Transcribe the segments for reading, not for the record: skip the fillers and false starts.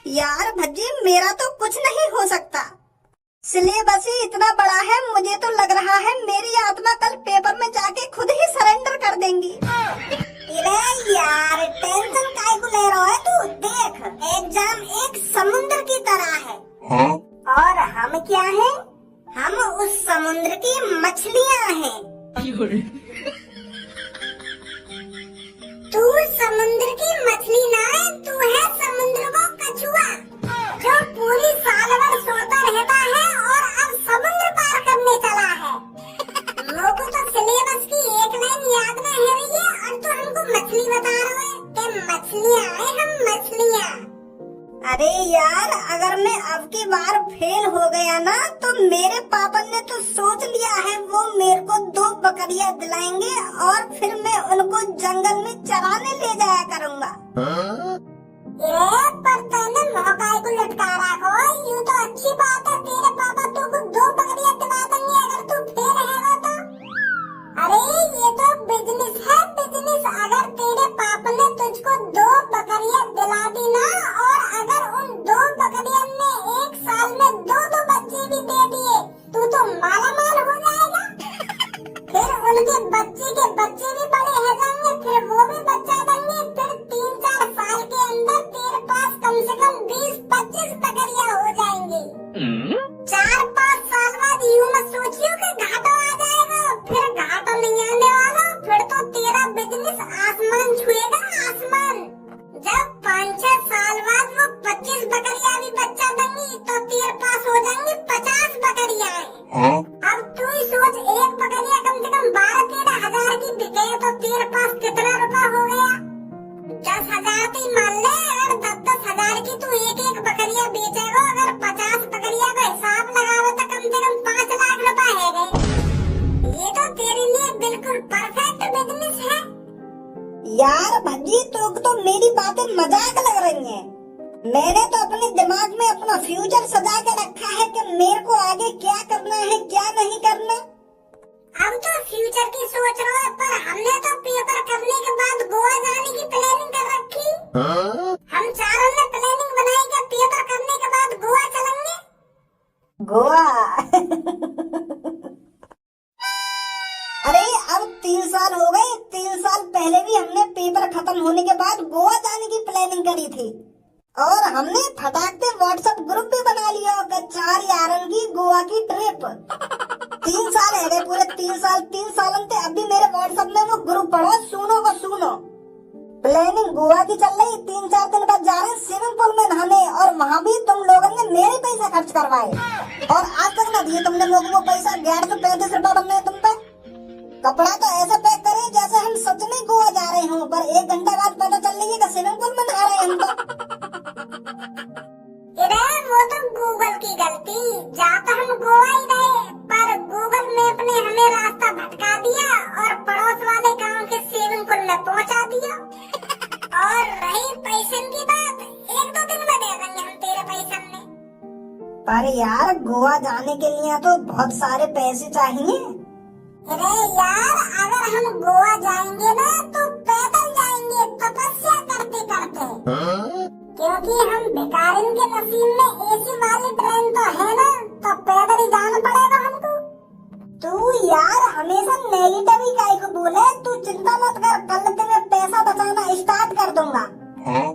यार भज्जी, मेरा तो कुछ नहीं हो सकता। सिलेबस ही इतना बड़ा है, मुझे तो लग रहा है मेरी आत्मा कल पेपर में जाके खुद ही सरेंडर कर देंगी। अरे यार, टेंशन काहे को ले रहा है तू? देख, एग्जाम एक समुद्र की तरह है। हाँ? और हम क्या हैं? हम उस समुद्र की मछलियां हैं। तू समुद्र की मछली ना है, तू है समुद्र का कछुआ जो पूरी साल भर सोता रहता है और अब समुद्र पार करने चला है। लोगों तो सिलेबस की एक लाइन याद न है रही है और तू हमको मछली बता रहा है कि मछलियां हैं, हम मछलियां। अरे यार, अगर मैं अब की बार फेल हो गया ना तो मेरे पापा ने तो सोच लिया है, वो मेरे को 2 बकरियां दिलाएंगे और फिर मैं उनको जंगल में चराने ले जाया करूंगा। पर तूने मौका को लटका रखा है, यूँ तो अच्छी बात है, तेरे पापा तुमको 2 बकरियां दिला देंगे अगर तू फेल रहेगा तो। अरे ये तो बिजनेस है, बिजनेस। अगर तेरे पापा ने तुझको 2 बकरियां दिला दी ना और अगर उन 2 बकरियों ने 1 साल में 2 बच्चे भी दे दिए, तू तो माला माल हो जाएगा। फिर उनके बच्चे के बच्चे भी बड़े हो जाएंगे, फिर वो भी बच्चा देंगे, फिर 3-4 साल के अंदर तेरे पास कम से कम 20-25 बकरियां हो जाएंगी। 4-5 साल बाद यूँ मत सोचियो कि घाटा आ जाएगा, फिर घाटा नहीं आने वाला, फिर तो तेरा बिजनेस आसमान छुएगा, आसमान। जब 5-6 साल बाद वो 25 बकरियां भी बच्चा देंगी तो तेरे पास हो जाएंगी 50 बकरियां। हाँ? अब तू ही सोच, एक बकरिया कम से कम 12-13 हजार की बिके तो तेरे पास कितना रुपया हो गया? 10,000 तो मान ले। अगर 10-10 हजार की तू एक बकरिया बेचेगा, अगर 50 बकरिया का हिसाब लगाओ तो कम से कम 5 लाख रुपए है गए। ये तो तेरे लिए बिल्कुल परफेक्ट बिजनेस है। यार भज्जी, तो मेरी बातें मजाक लग रही हैं। मैंने तो अपने दिमाग में अपना फ्यूचर सजा के रखा है कि मेरे को आगे क्या करना है, क्या नहीं करना। अब तो फ्यूचर की सोच रहा है, पर हमने तो पेपर करने के बाद गोवा जाने की प्लानिंग कर रखी। हाँ? हम चारों ने प्लानिंग बनाई कि पेपर करने के बाद गोवा चलेंगे। गोवा? अरे अब 3 साल हो गए, 3 साल पहले भी हमने पेपर खत्म होने के बाद गोवा जाने की प्लानिंग करी थी और हमने फटाक से व्हाट्सएप ग्रुप भी बना लिया होगा, 4 यारन की गोवा की ट्रिप। 3 साल है गए, पूरे 3 साल थे। अभी मेरे व्हाट्सएप में वो ग्रुप पढ़ो, सुनो। प्लानिंग गोवा की चल रही। 3-4 दिन बाद जा रहे हैं स्विमिंग पूल में नहाने और वहाँ भी तुम लोगों ने मेरे पैसा खर्च करवाए और आज तक न दिए तुमने लोगों को पैसा। 1135 रुपए बनने तुम पे। कपड़ा तो ऐसा पैक करे जैसे हम सच में गोवा जा रहे हो, पर 1 घंटा बाद पता चल रही है कि स्विमिंग पूल में नहा रहे हैं हम तो। वो तो गूगल की गलती, जा तो हम गोवा ही गए, पर गूगल मैप ने हमें रास्ता भटका दिया और पड़ोस वाले गांव के स्विमिंग पूल में पहुंचा दिया। और रही पैसे की बात, 1-2 दिन में दे देंगे हम तेरे पैसे में। पर यार, गोवा जाने के लिए तो बहुत सारे पैसे चाहिए। अरे यार, अगर हम गोवा जाएंगे ना तो पैदल जाएंगे, तपस्या करते करते। हाँ? क्योंकि हम भिखारिन के नसीब में एसी वाली ट्रेन तो है ना, तो पैदल ही जाना पड़ेगा हमको। तू यार हमेशा नेगेटिव ही काहे को बोले? तू चिंता मत कर, कल तेरे पैसा बचाना स्टार्ट कर दूंगा। हाँ?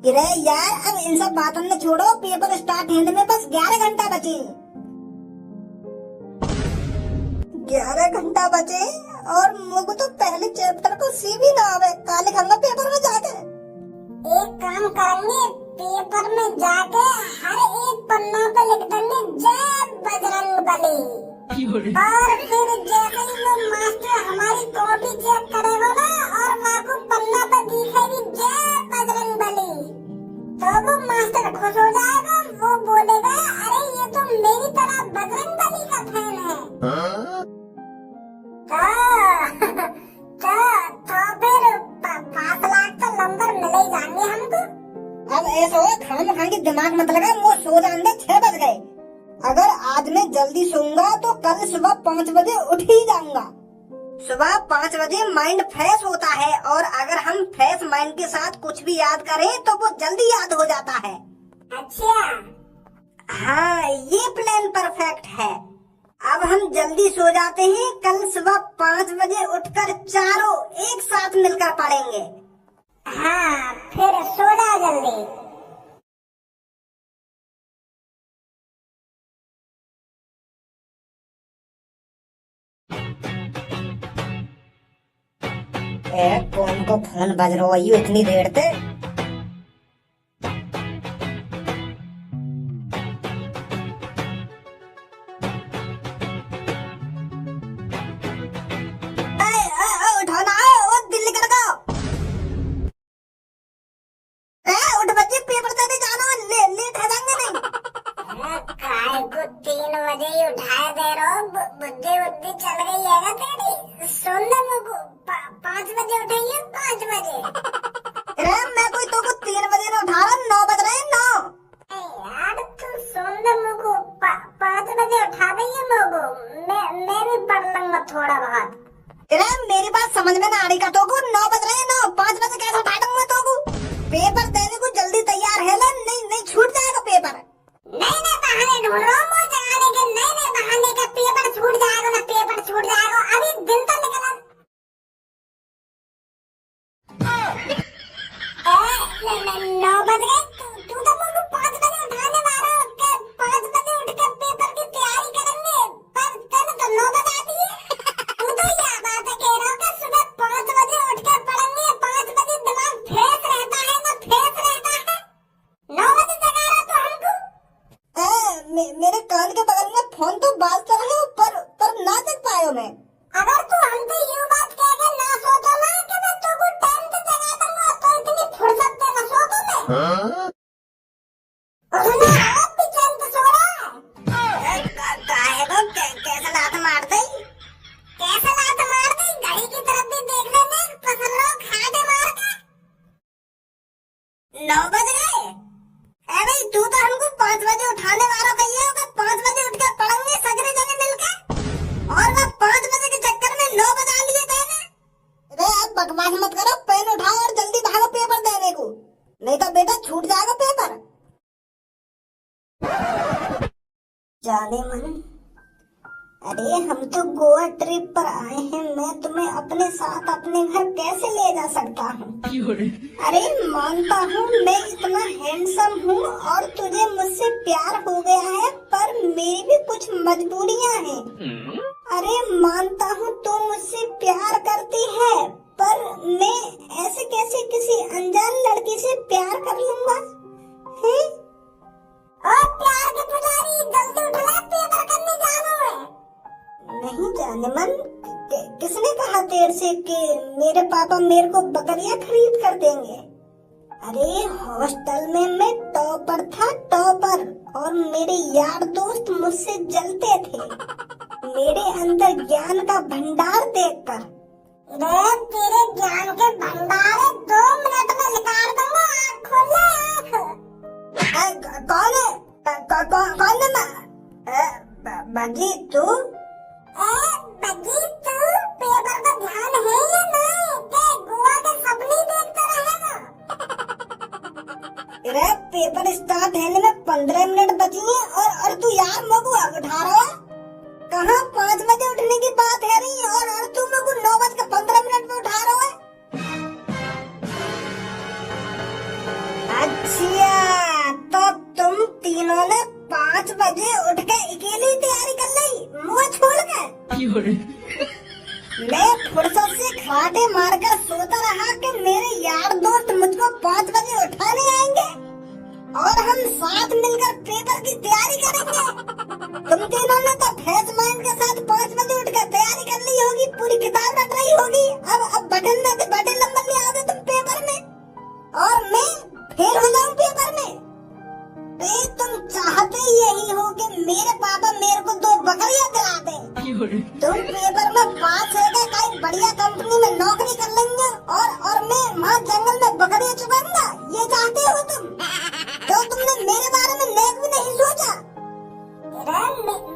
अरे यार, अब इन सब बातों में छोड़ो, पेपर स्टार्ट होने में बस 11 घंटा बचे। 11 घंटा बचे और मुझको तो पहले चैप्टर को सी भी ना आवे, काले खंगा पेपर में जाके। एक काम करेंगे, पेपर में जाके हर एक पन्ना पे लिख देंगे जय बजरंगबली। और फिर जैसे ही वो मास्टर हमारी कॉपी चेक करेगा ना और वहाँ को पन्ना पे दिखेगी जय बजरंगबली, तो वो मास्टर खुश हो जाएगा। वो बोलेगा, अरे ये तो मेरी तरह बजरंगबली का फैन है। हाँ? तो फिर 5 लाख तो नंबर मिले ही जाएंगे हमको। अब ऐसा हो, खाम की दिमाग मत लगा, वो सो जाएंगे, 6 बज गए। अगर आज मैं जल्दी सोऊंगा तो कल सुबह 5 बजे उठ ही जाऊंगा। सुबह 5 बजे माइंड फ्रेश होता है और अगर हम फ्रेश माइंड के साथ कुछ भी याद करें तो वो जल्दी याद हो जाता है। अच्छा। हाँ, ये प्लान परफेक्ट है। अब हम जल्दी सो जाते हैं। कल सुबह 5 बजे उठकर चारों एक साथ मिलकर पढ़ेंगे। हाँ, फिर सो जाओ जल्दी। कौन को फोन बज रहा है इतनी देर से? उठो ना, वो दिल्ली कर दो। उठ बच्चे, पेपर देने जाना, लेट हो जाएंगे नहीं। काय को 3 बजे ही उठाए दे रहे हो? बुद्धि बुद्धि चल गई है ना तेरी? सुन ले मुझको, 5 बजे उठाइए, 5 बजे। अरे मैं कोई तो को 3 बजे ना उठा रहा, 9 बज रहे हैं, 9। यार तू सुन ले मुझको, 5 बजे उठा देंगे मुझको। मैं भी पढ़ लूंगा थोड़ा बहुत। अरे मेरी बात समझ में ना आ रही का तो को? 9 बज रहे हैं, 9, 5 बजे कैसे उठा दूंगा तो को? पेपर देने को जल्दी तैयार है ना? नहीं छूट जाएगा पेपर। नहीं बहाने ढूंढ रहा हूँ मुझे जगाने के। नहीं बहाने का पेपर छूट जाएगा ना, पेपर छूट जाएगा। अभी दिन तो निकला। 9 बज गए। तू तो मुझको 5 बजे उठाने वाला हो कि 5 बजे उठ के पेपर की तैयारी करेंगे, पर तूने तो 9 बजा दिए। तू तो यह बात कह रहा हो कि सुबह 5 बजे उठ के पढ़ेंगे, 5 बजे दिमाग फ्रेश रहता है ना, फ्रेश रहता है। 9 बजे जगा रहा तो हमको। मेरे कान के बगल में फोन तो बाजता रहा पर ना देख पायो मैं। अगर तू हमसे यूं बात कह के ना सोचो ना कि मैं तुमको टाइम पे जगा दूंगा, तो इतनी फुर्सत से ना सोचो मैं। उसने आप भी टाइम पे सो रहा है। काहे को कैसे लात मार दी? कैसे लात मार दी? घड़ी की तरफ भी देख लेने, पसंद लो खाटे मार के। 9 बज गए। अरे तू तो हमको 5 बजे उठाने वाला कही है कि 5 बजे उठ के पढ़ेंगे सगरे जने मिलके, और मैं 5 बजे के चक्कर में 9 बजा लिए मैंने। अरे आप बकवास मत करो, पेन उठाओ और जल्दी भागो पेपर देने को, नहीं तो बेटा छूट जाएगा पेपर। जाने मन, अरे हम तो गोवा ट्रिप पर आए हैं, मैं तुम्हें अपने साथ अपने घर कैसे ले जा सकता हूँ? अरे मानता हूँ मैं इतना हैंडसम हूँ और तुझे मुझसे प्यार हो गया है, पर मेरी भी कुछ मजबूरियाँ हैं। अरे मानता हूँ तू मुझसे प्यार करती है, पर मैं ऐसे कैसे किसी अनजान लड़की से प्यार कर लूंगा? हैं? और प्यार के पुजारी, जल्दी उठ ले, पेपर करने जाना है। नहीं जाने मन, किसने कहा तेरे से कि मेरे पापा मेरे को बकरियां खरीद कर देंगे? अरे हॉस्टल में मैं टॉपर था, टॉपर, और मेरे यार दोस्त मुझसे जलते थे मेरे अंदर ज्ञान का भंडार देखकर। अरे तेरे ज्ञान के भंडार 2 मिनट में निकाल दूंगा। आँख खोल ले, आँख। कौन है? कौन है? बगी तू? बगी तू, पेपर का ध्यान है या नहीं? के गोवा के सपने देखता रहेगा? अरे पेपर स्टार्ट होने में 15 मिनट बची हैं और तू यार मगु उठा रहा है? कहाँ 5 बजे उठने की बात है रही और तू मगु 9 बज के 15 मिनट में उठा रहा है? अच्छा, तो तुम तीनों ने 5 बजे उठ के अकेली तैयारी कर ली मुँह छोड़ के? मैं फुर्सत से खाटे मारकर सोता रहा कि मेरे यार दोस्त मुझको 5 बजे उठाने आएंगे और हम साथ मिलकर पेपर की तैयारी करेंगे। तुम तीनों ने तो फ्रेश माइंड के साथ 5 बजे उठ कर तैयारी कर ली होगी, पूरी किताब रट रही होगी। अब बटन नंबर ले आओगे तुम पेपर में और मैं फेल हो जाऊं पेपर में। तुम चाहते यही हो कि मेरे पापा मेरे को 2 बकरियां दिला दें। तुम पेपर में पास होकर कहीं बढ़िया कंपनी में नौकरी कर लेंगे और मैं वहाँ जंगल में बकरियां चुकाऊंगा, ये चाहते हो तुम? तो तुमने मेरे बारे में नेक भी नहीं सोचा।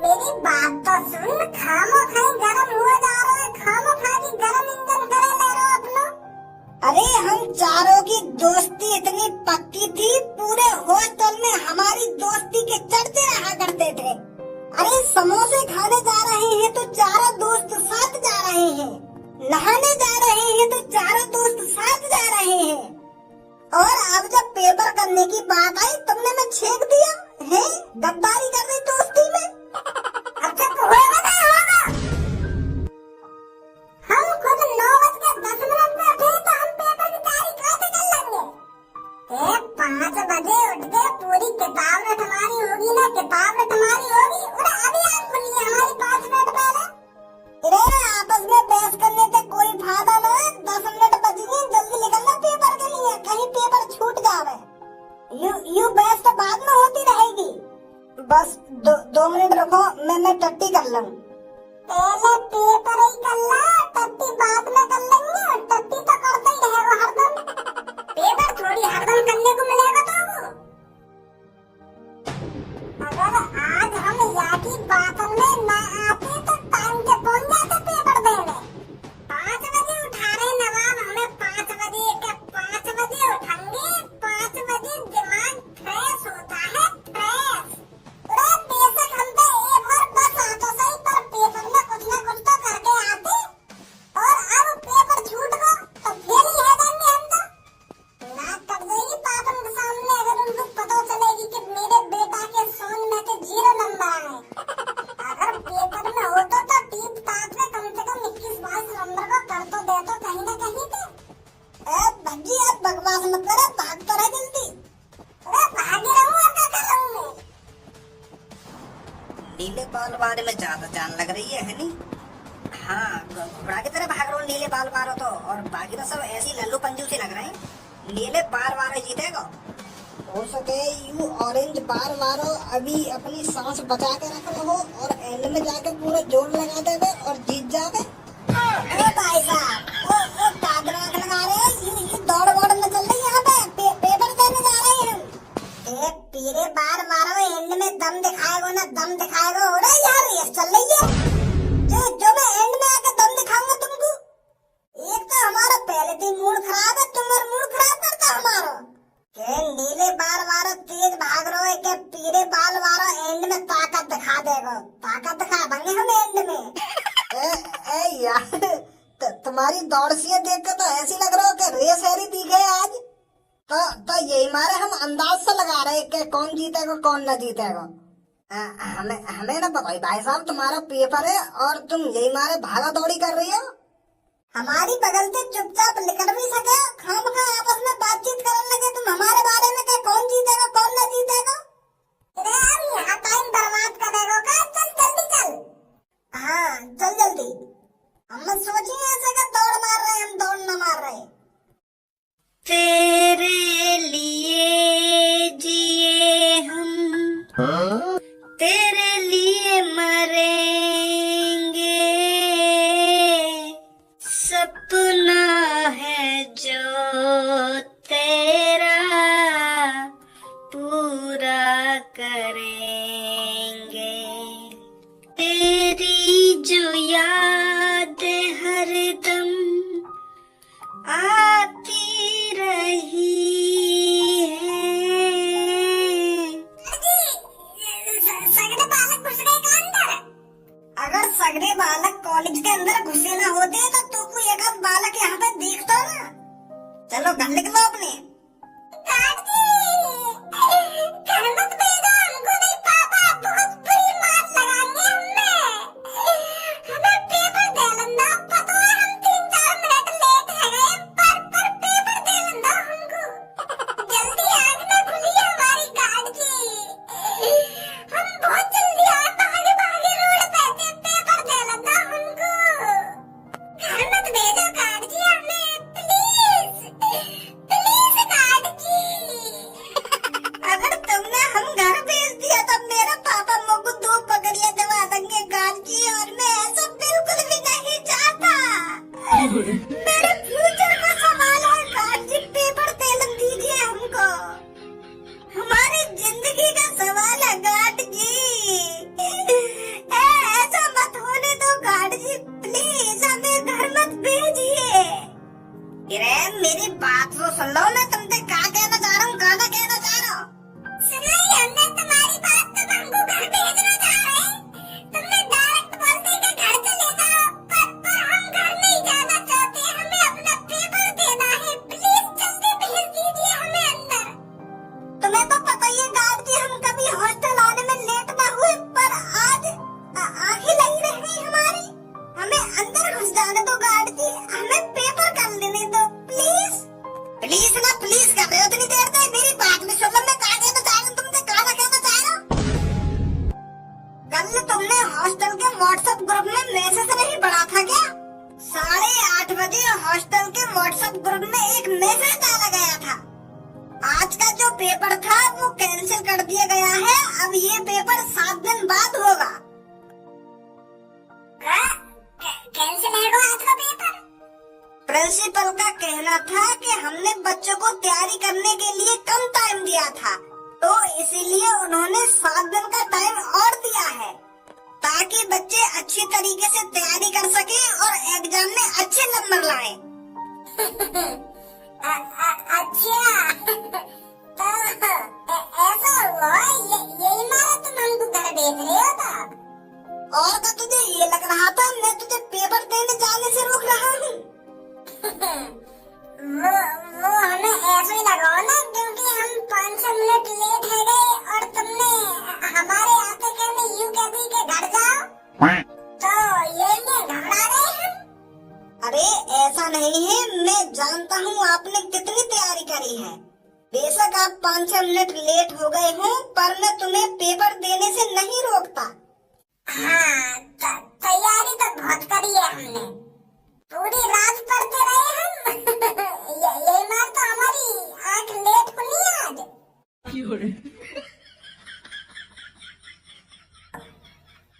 मेरी बात तो सुन, खामोखाई गरम हुआ जा रहा है, खामोखाई अरे हम चारों की दोस्ती इतनी पक्की थी, पूरे हॉस्टल में हमारी दोस्ती के चर्चे रहा करते थे। अरे समोसे खाने जा रहे हैं तो चारों दोस्त साथ जा रहे हैं, नहाने जा रहे हैं तो चारों दोस्त साथ जा रहे हैं। और अब जब पेपर करने की बात आई तुमने मैं छेक दिया है, गद्दारी कर रही दोस्ती में। अब जब होगा ना होगा। हम खुद 9:10 पे उठे तो हम पेपर की तैयारी कैसे कर लेंगे? 5 बजे उठ के पूरी किताब में तुम्हारी होगी ना, किताब में तुम्हारी होगी। और अभी आंख खुली है हमारी 5 मिनट पहले। अरे आपस में बहस करने से कोई फायदा ना है, 10 मिनट बच गए, जल्दी निकलना पेपर के लिए, कहीं पेपर छूट जावे। यू बहस तो बाद में होती रहेगी। बस 2 मिनट रुको, मैं टट्टी कर लूं। पहले पेपर ही कर ला, टट्टी बाद में कर लेंगे। टट्टी तो करते ही रहेगा हरदम, पेपर थोड़ी हरदम करने को मिलेगा तुमको। अगर आज हम यहाँ की बात में ना आते तो टाइम पे पहुंच जाते पेपर देने। 5 बजे उठा रहे नवाब हमें, 5 बजे के 5 बजे उठेंगे। 5 बजे दिमाग फ्रेश होता है, फ्रेश। अरे बेशक हम तो एक बार बस आता सही, पर पेपर में कुछ ना कुछ तो करके आते। और अब पेपर छूट गया तो फेल ही है जाएंगे हम तो। नाक कट जाएगी पापन के सामने अगर उनको पता चलेगी कि मेरे बेटा के सोन में तो 0 नंबर आए। अगर पेपर में होता तो टीप टाप में कम से कम 21-22 नंबर को कर तो देता कहीं ना कहीं तो। भज्जी आप बकवास मत करो, भाग तो रहे जल्दी। अरे भागी रहूं और क्या कर रहा हूं मैं? नीले बाल वाले में ज्यादा जान लग रही है नहीं? हाँ, घोड़ा की तरह भाग रहा हूँ नीले बाल वालों तो, और बाकी तो सब ऐसी लल्लू पंजू से लग रहे हैं। नीले बाल वाले जीतेगा। हो सके यू ऑरेंज बार मारो, अभी अपनी सांस बचा के रख लो और एंड में जाके पूरा जोर लगा देवे और जीत जावे। भाई साहब, ओ कागरात लगा रहे हैं, ये दौड़ वोड़ में चल रही है यहाँ पे, पेपर देने जा रहे हैं हम। पीरे बार मारो, एंड में दम दिखाएगा ना, दम दिखाएगा। हो रहा है यार, रेस चल रही है। जो मैं एंड में आके दम दिखाऊंगा तुमको। एक तो हमारा पहले दिन मूड खराब है, तुम्हारा मूड खराब करता हमारा। के नीले बाल वालों तेज भाग रहे हो, के पीरे बाल वालों एंड में ताकत दिखा देगा। ताकत दिखा देंगे हम एंड में। यार तुम्हारी दौड़ सी देख के तो ऐसी लग रहा हो कि रेस हैरी दिखे आज। तो यही मारे हम अंदाज से लगा रहे कि कौन जीतेगा कौन न जीतेगा। हमें ना पता भाई साहब, तुम्हारा पेपर है और तुम यही मारे भागा दौड़ी कर रही हो। हमारी बगल से चुपचाप निकल भी सके, खामखा आपस में बातचीत करने लगे तुम हमारे बारे में कि कौन जीतेगा कौन न जीतेगा। अरे यार यहाँ टाइम बर्बाद करेगा का? चल जल्दी चल। हाँ चल जल्दी। हम सोची ऐसे का दौड़ मार रहे, हम दौड़ न मार रहे। तेरे लिए जिए हम, तेरे लिए मरेंगे, सपना है जो तेरा पूरा करेंगे। तेरी जो याद हरदम आती रही है। सगड़े बालक घुस गए का अंदर? अगर सगरे बालक कॉलेज के अंदर घुसे ना होते तो तू कोई एक आध बालक यहाँ पे दिखता ना। चलो घर निकलो अपने। गार्ड जी, घर मत भेजो हमको। नहीं पापा बहुत बुरी मार लगाएंगे हमें। हमें पेपर दे लेना, पता है हम 3-4 मिनट लेट है गए, पर पेपर दे लेना हमको। जल्दी आग ना खुली है हमारी गार्ड जी। हम बहुत जल्दी भागे भागे रोड पे थे, पेपर दे लेना हमको। घर मत भेजो गार्ड जी हमें, प्लीज प्लीज गार्ड जी। अगर तुमने हम घर कल तुमने हॉस्टल के व्हाट्सएप ग्रुप में मैसेज नहीं पढ़ा था क्या? 8:30 बजे हॉस्टल के व्हाट्सएप ग्रुप में एक मैसेज डाला गया था। आज का जो पेपर था वो कैंसिल कर दिया गया है। अब ये पेपर 7 दिन बाद होगा। कैंसिल है वो आज का पेपर? प्रिंसिपल का कहना था कि हमने बच्चों को तैयारी करने के लिए कम टाइम दिया था, तो इसीलिए उन्होंने 7 दिन का टाइम और दिया है, ताकि बच्चे अच्छी तरीके से तैयारी कर सकें और एग्जाम में अच्छे नंबर लाएं। अच्छा तो ऐसा हुआ, यही मारा तुम हमको घर भेज रहे हो तब? और तो तुझे ये लग रहा था मैं तुझे पेपर देने जाने से रोक रहा हूँ? वो हमें ऐसे ही लगा ना, क्योंकि हम 5-6 मिनट लेट हो गए और तुमने हमारे आते कहने यूं कह दी कि घर जाओ, तो ये घबरा गए हम। अरे ऐसा नहीं है, मैं जानता हूँ आपने कितनी तैयारी करी है। बेशक आप 5-6 मिनट लेट हो गए हो, पर मैं तुम्हें पेपर देने से नहीं रोकता। हाँ, तैयारी तो बहुत करी है हमने, पूरी रात पढ़ते रहे हम। यही मार तो हमारी आंख लेट खुली आज।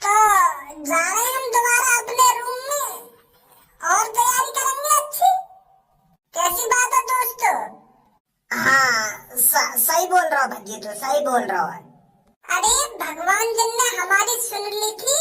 तो जा रहे हम दोबारा अपने रूम में और तैयारी करेंगे अच्छी। कैसी बात है दोस्तों? हाँ सही बोल रहा हो भज्जी, तो सही बोल रहा है। अरे भगवान जी ने हमारी सुन ली थी